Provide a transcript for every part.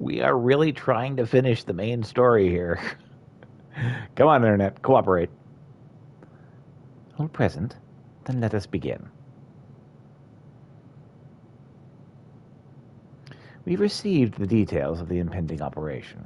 We are really trying to finish the main story here. Come on, Internet, cooperate. All present? Then let us begin. We've received the details of the impending operation.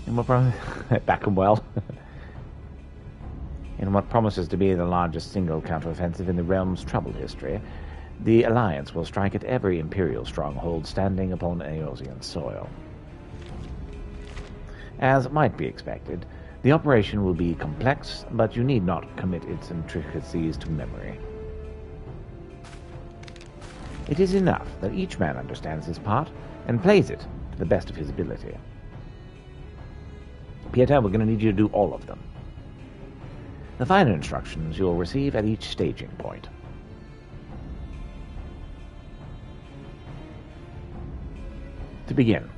In what back and well. In what promises to be the largest single counteroffensive in the realm's troubled history, the Alliance will strike at every Imperial stronghold standing upon Eorzean soil. As might be expected, the operation will be complex, but you need not commit its intricacies to memory. It is enough that each man understands his part and plays it to the best of his ability. Pieter, we're going to need you to do all of them. The finer instructions you'll receive at each staging point. To begin,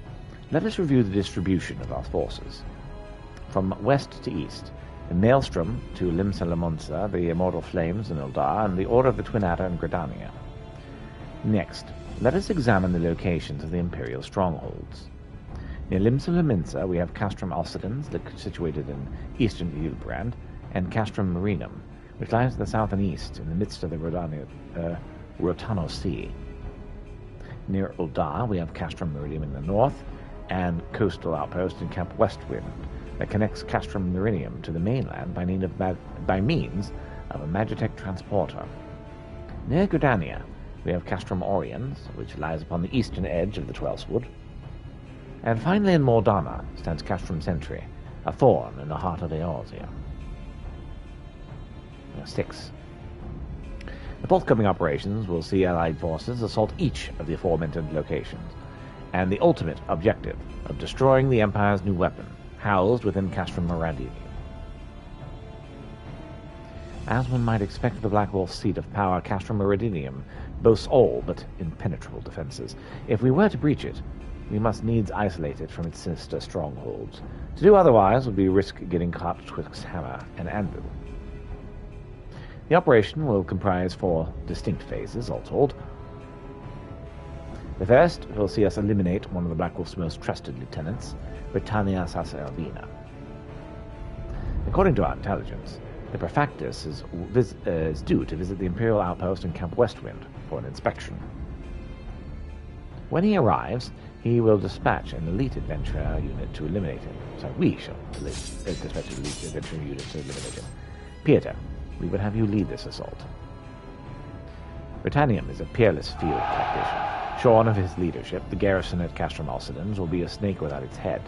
let us review the distribution of our forces. From west to east, the Maelstrom to Limsa, the Immortal Flames in Eldar, and the Order of the Twin Adder in Gridania. Next, let us examine the locations of the Imperial strongholds. Near Limsa, we have Castrum Alcidens, situated in eastern Hilbrand, and Castrum Marinum, which lies to the south and east in the midst of the Rotano Sea. Near Uldar, we have Castrum Meridium in the north, and coastal outpost in Camp Westwind that connects Castrum Meridium to the mainland by means of a Magitech transporter. Near Gridania, we have Castrum Oriens, which lies upon the eastern edge of the Twelfthwood. And finally in Mordana stands Castrum Sentry, a thorn in the heart of Eorzea. 6. The forthcoming operations will see Allied forces assault each of the aforementioned locations, and the ultimate objective of destroying the Empire's new weapon, housed within Castrum Meridium. As one might expect of the Black Wolf's seat of power, Castrum Meridium boasts all but impenetrable defenses. If we were to breach it, we must needs isolate it from its sinister strongholds. To do otherwise would be risk getting caught twixt hammer and anvil. The operation will comprise 4 distinct phases, all told. The first will see us eliminate one of the Black Wolf's most trusted lieutenants, Britannia Sacervina. According to our intelligence, the Prefectus is due to visit the Imperial outpost in Camp Westwind for an inspection. When he arrives, he will dispatch an elite adventurer unit to eliminate him. So we shall dispatch an elite adventurer unit to eliminate him. Pieter, we would have you lead this assault. Britannium is a peerless field tactician. Shorn of his leadership, the garrison at Castrum Alcidens will be a snake without its head.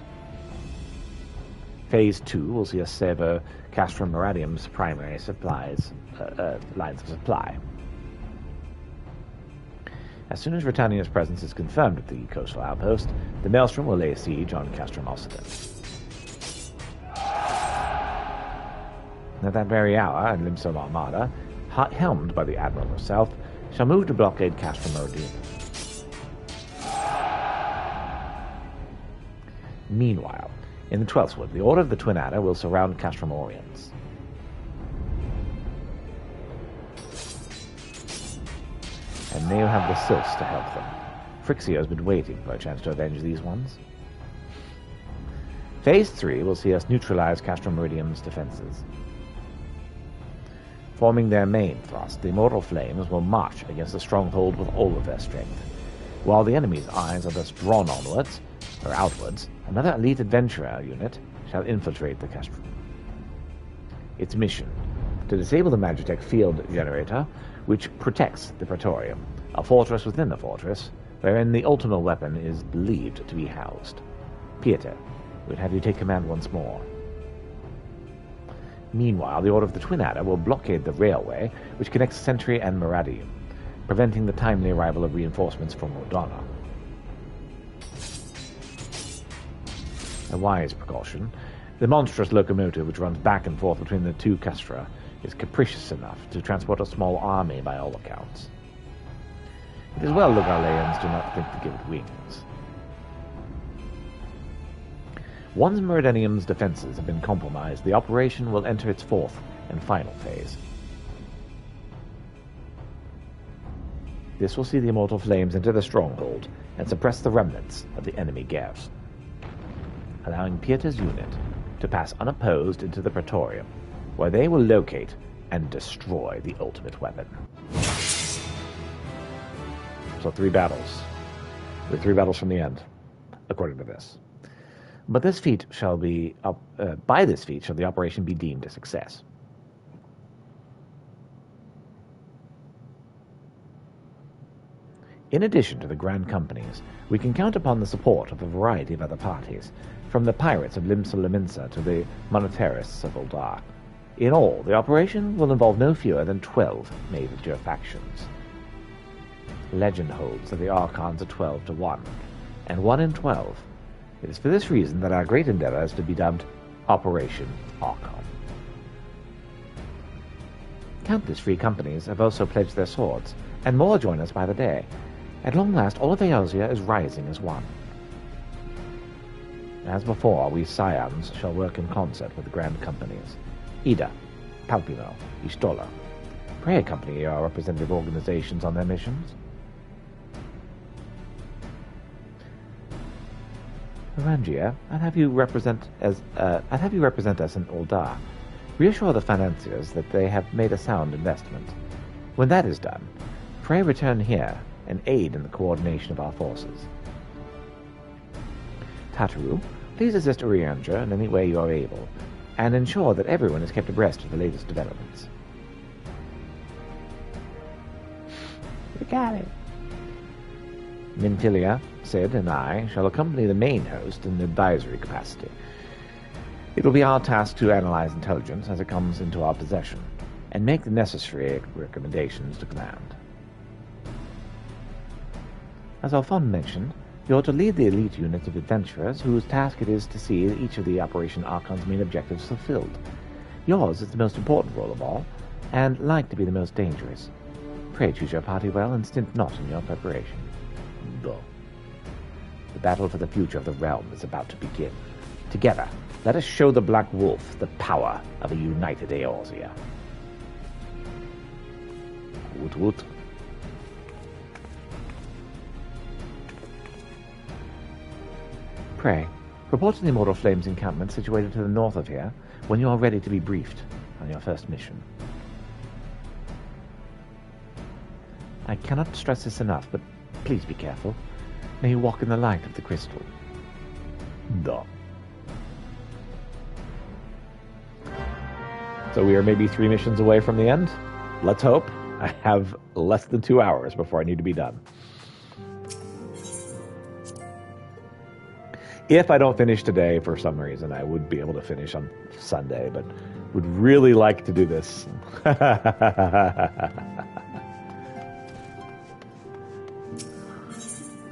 Phase 2 will see us sever Castrum Meridium's primary lines of supply. As soon as Britannia's presence is confirmed at the coastal outpost, the Maelstrom will lay siege on Castrum Alcidens. At that very hour, in Limsa Armada, helmed by the Admiral herself, shall move to blockade Castrum Meridium. Meanwhile, in the Twelfthwood, the Order of the Twin Adder will surround Castrum Oriens. And they will have the Sylphs to help them. Phrixia has been waiting for a chance to avenge these ones. Phase 3 will see us neutralize Castrum Meridium's defenses. Forming their main thrust, the Immortal Flames will march against the stronghold with all of their strength. While the enemy's eyes are thus drawn onwards, or outwards, another elite adventurer unit shall infiltrate the Castrum. Its mission: to disable the Magitech field generator, which protects the Praetorium, a fortress within the fortress, wherein the ultimate weapon is believed to be housed. Pieter, we'd have you take command once more. Meanwhile, the Order of the Twin Adder will blockade the railway which connects Sentry and Meridium, preventing the timely arrival of reinforcements from Mordana. A wise precaution. The monstrous locomotive which runs back and forth between the two castra is capricious enough to transport a small army by all accounts. It is well the Garleans do not think to give it wings. Once Meridium's defenses have been compromised, the operation will enter its 4th and final phase. This will see the immortal flames enter the stronghold and suppress the remnants of the enemy garrison, allowing Pieter's unit to pass unopposed into the Praetorium, where they will locate and destroy the ultimate weapon. So 3 battles. We're 3 battles from the end, according to this. But this feat shall be by this feat shall the operation be deemed a success. In addition to the Grand Companies, we can count upon the support of a variety of other parties, from the pirates of Limsa to the monetarists of Uldar. In all, the operation will involve no fewer than 12 major factions. Legend holds that the Archons are 12 to 1, and 1 in 12. It is for this reason that our great endeavor is to be dubbed Operation Archon. Countless free companies have also pledged their swords, and more join us by the day. At long last, all of Eorzea is rising as one. As before, we Scions shall work in concert with the Grand Companies. Ida, Palpino, Istola. Pray accompany your representative organizations on their missions. Orangia, I'd have you represent us in Uldar. Reassure the financiers that they have made a sound investment. When that is done, pray return here and aid in the coordination of our forces. Tataru, please assist Urianger in any way you are able, and ensure that everyone is kept abreast of the latest developments. We got it. Mintilia, Sid, and I shall accompany the main host in advisory capacity. It will be our task to analyze intelligence as it comes into our possession, and make the necessary recommendations to command. As Alphonse mentioned, you are to lead the elite unit of adventurers whose task it is to see each of the Operation Archon's main objectives fulfilled. Yours is the most important role of all, and like to be the most dangerous. Pray choose your party well and stint not in your preparation. Go. The battle for the future of the realm is about to begin. Together, let us show the Black Wolf the power of a united Eorzea. Woot woot. Pray, report to the Immortal Flames encampment situated to the north of here when you are ready to be briefed on your first mission. I cannot stress this enough, but please be careful. May you walk in the light of the crystal. Duh. So we are maybe 3 missions away from the end. Let's hope. I have less than 2 hours before I need to be done. If I don't finish today, for some reason, I would be able to finish on Sunday, but would really like to do this.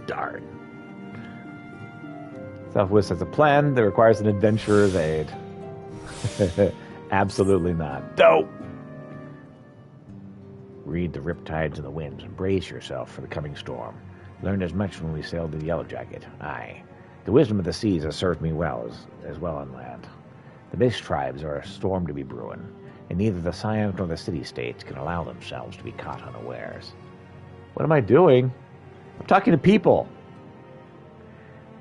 Darn. Southwest has a plan that requires an adventurer's aid. Absolutely not. Dope! Read the riptides of the winds and brace yourself for the coming storm. Learned as much when we sailed the Yellow Jacket. Aye. The wisdom of the seas has served me well as well on land. The mist tribes are a storm to be brewing, and neither the Scions nor the city-states can allow themselves to be caught unawares. What am I doing? I'm talking to people!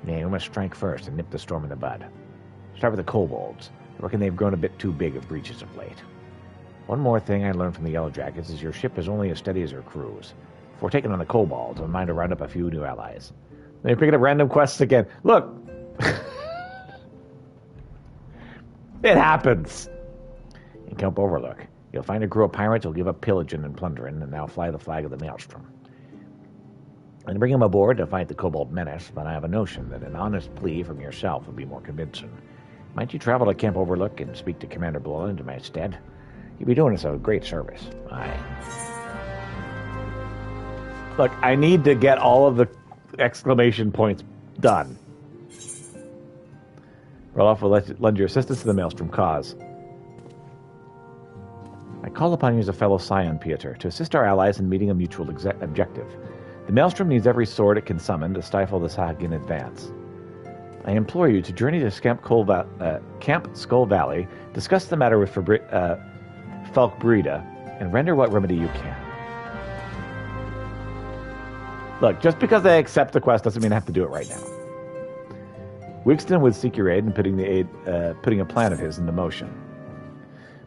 Nay, we must strike first and nip the storm in the bud. Start with the kobolds. I reckon they've grown a bit too big of breaches of late. One more thing I learned from the Yellow Jackets is your ship is only as steady as her crews. If we're taking on the kobolds, I'm mind to round up a few new allies. Then you're picking up random quests again. Look! It happens! In Camp Overlook, you'll find a crew of pirates who'll give up pillaging and plundering and now fly the flag of the Maelstrom. And bring them aboard to fight the Kobold menace, but I have a notion that an honest plea from yourself would be more convincing. Might you travel to Camp Overlook and speak to Commander Blood in my stead? You'd be doing us a great service. Aye. Look, I need to get all of the exclamation points done. Roloff will lend your assistance to the Maelstrom cause. I call upon you as a fellow Scion, Pieter, to assist our allies in meeting a mutual objective. The Maelstrom needs every sword it can summon to stifle the Sag in advance. I implore you to journey to Camp Skull Valley, discuss the matter with Falk Breda, and render what remedy you can. Look, just because I accept the quest doesn't mean I have to do it right now. Wigston would seek your aid in putting a plan of his into motion.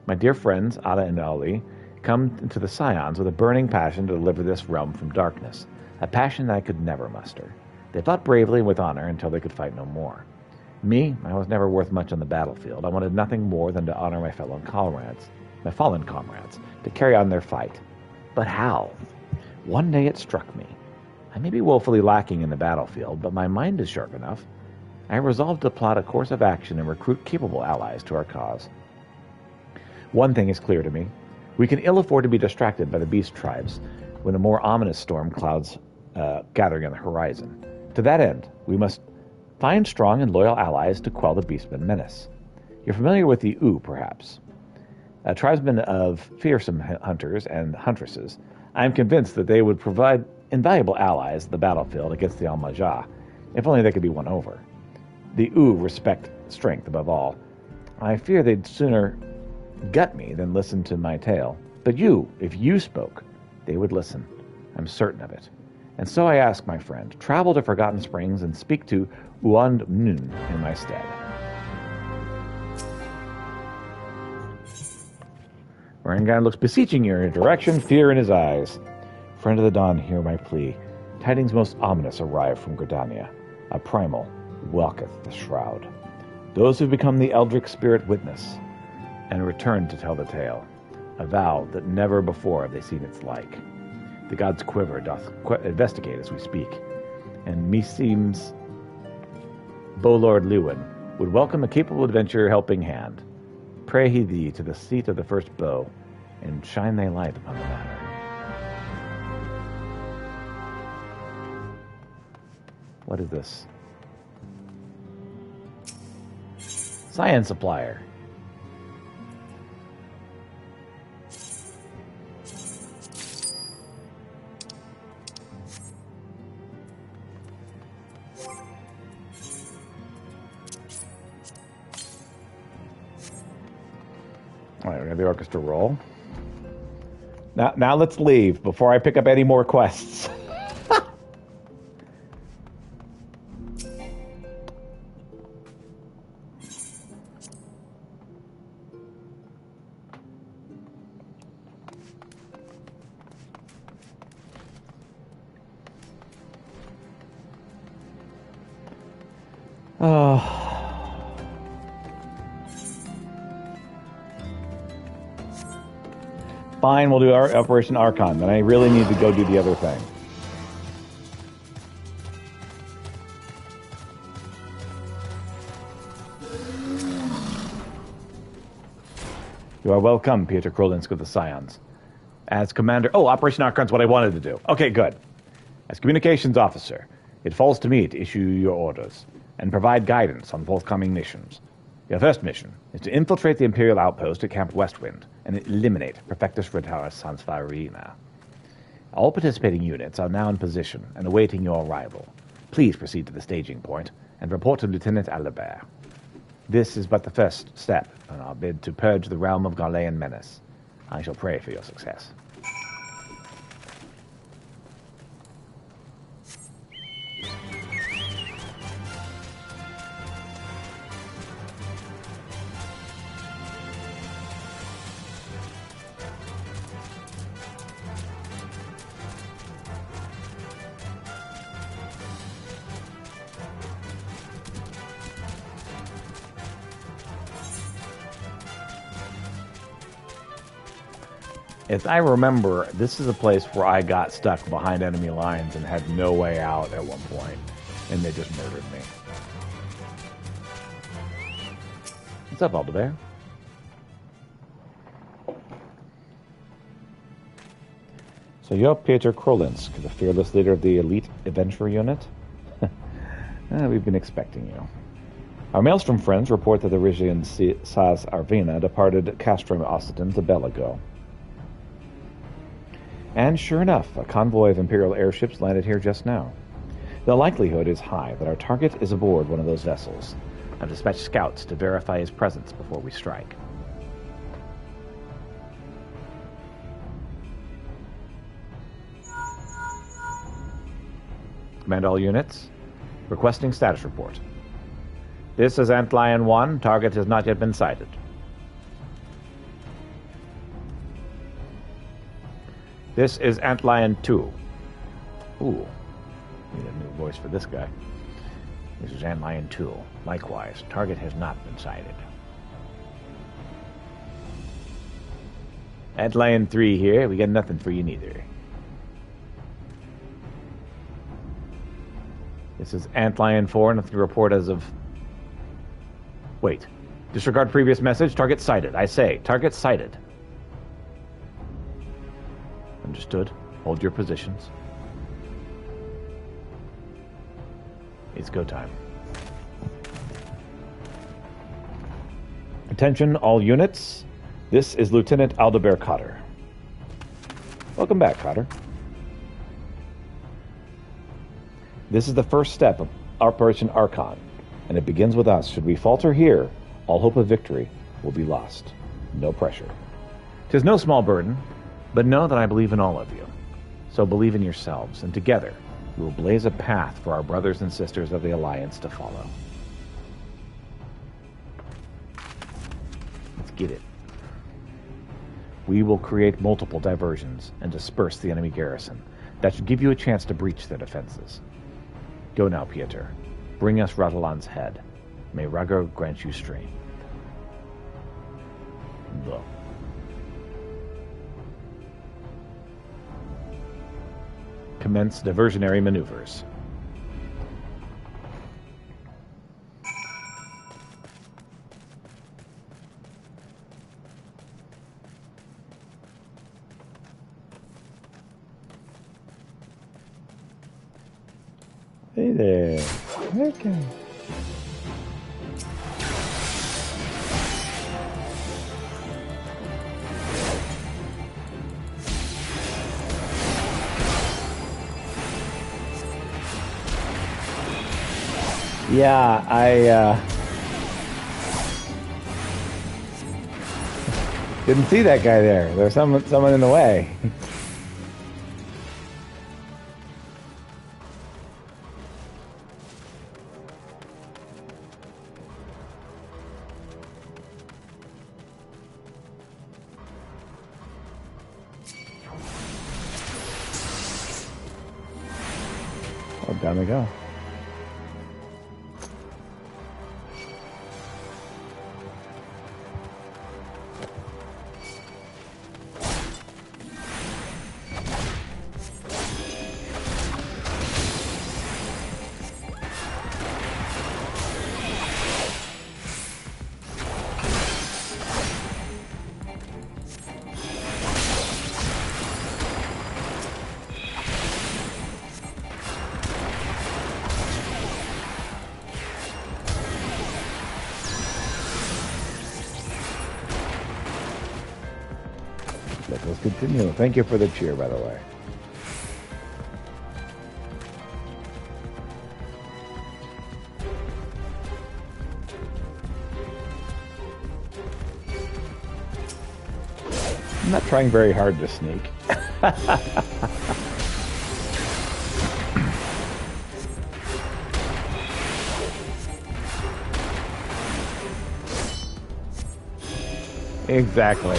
My dear friends, Ada and Ali, come to the Scions with a burning passion to deliver this realm from darkness, a passion I could never muster. They fought bravely and with honor until they could fight no more. Me, I was never worth much on the battlefield. I wanted nothing more than to honor my fallen comrades, to carry on their fight. But how? One day it struck me. I may be woefully lacking in the battlefield, but my mind is sharp enough. I resolved to plot a course of action and recruit capable allies to our cause. One thing is clear to me. We can ill afford to be distracted by the beast tribes when a more ominous storm clouds gathering on the horizon. To that end, we must find strong and loyal allies to quell the beastman menace. You're familiar with the U, perhaps? Tribesmen of fearsome hunters and huntresses. I am convinced that they would provide invaluable allies in the battlefield against the Al-Majah, if only they could be won over. The U respect strength above all. I fear they'd sooner gut me than listen to my tale. But you, if you spoke, they would listen. I'm certain of it. And so I ask, my friend, travel to Forgotten Springs and speak to Uand Nun in my stead. Orangan looks beseeching in your direction, fear in his eyes. Friend of the Dawn, hear my plea. Tidings most ominous arrive from Gridania. A primal welcometh the shroud. Those who become the Eldritch spirit witness, and return to tell the tale. A vow that never before have they seen its like. The god's quiver doth investigate as we speak, and meseems Lord Lewin would welcome a capable adventurer helping hand. Pray he thee to the seat of the first bow, and shine thy light upon the matter. What is this? Science supplier. All right, we're going to the orchestra roll. Now let's leave before I pick up any more quests. Oh. Fine, we'll do our Operation Archon, then I really need to go do the other thing. You are welcome, Peter Krolinsk of the Scions. As commander... Oh, Operation Archon's what I wanted to do. Okay, good. As communications officer, it falls to me to issue your orders and provide guidance on forthcoming missions. Your first mission is to infiltrate the Imperial outpost at Camp Westwind and eliminate Prefectus Retaris Sansfarina. All participating units are now in position and awaiting your arrival. Please proceed to the staging point and report to Lieutenant Alibert. This is but the first step on our bid to purge the realm of Garlean menace. I shall pray for your success. As I remember, this is a place where I got stuck behind enemy lines and had no way out at one point, and they just murdered me. What's up, Aldebair? So you're Peter Krolinsk, the fearless leader of the elite adventure unit? We've been expecting you. Our Maelstrom friends report that the Rigian Saz Arvina departed Castrum Occitan to Belago. And sure enough, a convoy of Imperial airships landed here just now. The likelihood is high that our target is aboard one of those vessels. I've dispatched scouts to verify his presence before we strike. Command all units. Requesting status report. This is Antlion 1. Target has not yet been sighted. This is Antlion 2. Ooh. Need a new voice for this guy. This is Antlion 2. Likewise, target has not been sighted. Antlion 3 here. We got nothing for you neither. This is Antlion 4. Nothing to report as of... Wait. Disregard previous message. Target sighted. I say, target sighted. Understood. Hold your positions. It's go time. Attention, all units. This is Lieutenant Aldebert Cotter. Welcome back, Cotter. This is the first step of Operation Archon, and it begins with us. Should we falter here, all hope of victory will be lost. No pressure. 'Tis no small burden, but know that I believe in all of you. So believe in yourselves, and together we will blaze a path for our brothers and sisters of the Alliance to follow. Let's get it. We will create multiple diversions and disperse the enemy garrison. That should give you a chance to breach their defenses. Go now, Pieter. Bring us Radalan's head. May Ragor grant you strength. Blah. Commence diversionary maneuvers. Hey there. Okay. Yeah, I didn't see that guy there. There's someone in the way. Oh, down we go. Let's continue. Thank you for the cheer, by the way. I'm not trying very hard to sneak. Exactly.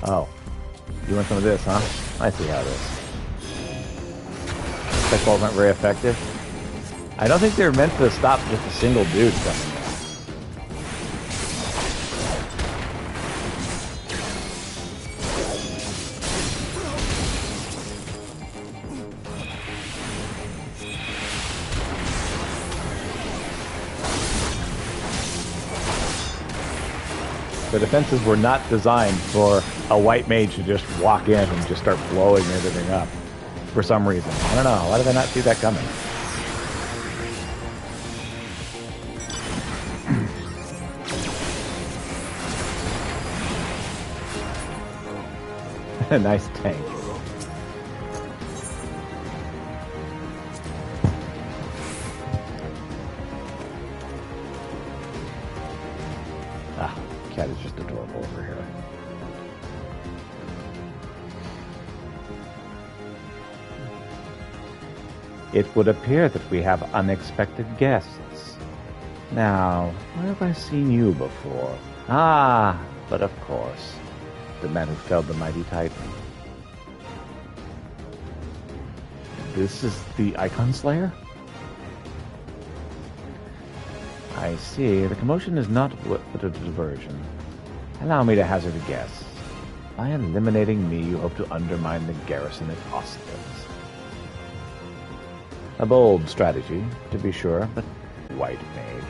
Oh, you want some of this, huh? I see how it is. Spec balls aren't very effective. I don't think they're meant to stop just a single dude coming down. The defenses were not designed for a white mage to just walk in and just start blowing everything up for some reason. I don't know. Why did I not see that coming? Nice tank. It would appear that we have unexpected guests. Now, where have I seen you before? Ah, but of course, the man who felled the mighty Titan. This is the Icon Slayer? I see. The commotion is not but a diversion. Allow me to hazard a guess. By eliminating me, you hope to undermine the garrison at Ostens. A bold strategy, to be sure, but white mage.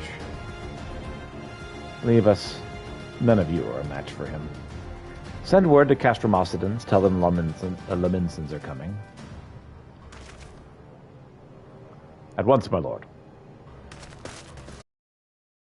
Leave us. None of you are a match for him. Send word to Castromossidens. Tell them Laminsons are coming. At once, my lord.